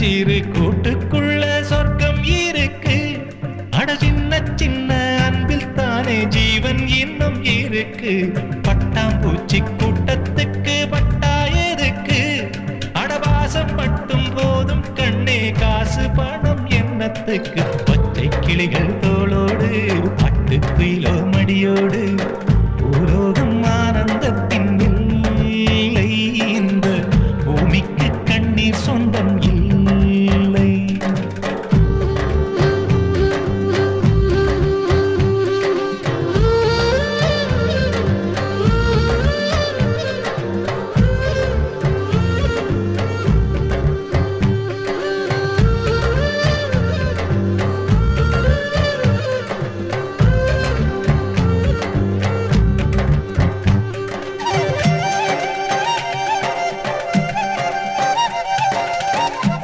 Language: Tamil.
சிறு கூட்டுக்குள்ள சொர்க்கம் இருக்கு. அட சின்ன சின்ன அன்பில் தானே ஜீவன் இன்னும் இருக்கு. பட்டாம்பூச்சி கூட்டத்துக்கு பட்டா எதுக்கு? அடவாசம் மட்டும் போதும் கண்ணே, காசு பணம் என்னத்துக்கு? பச்சை கிளிகள் தோளோடு, பட்டு குயிலோ மடியோடு,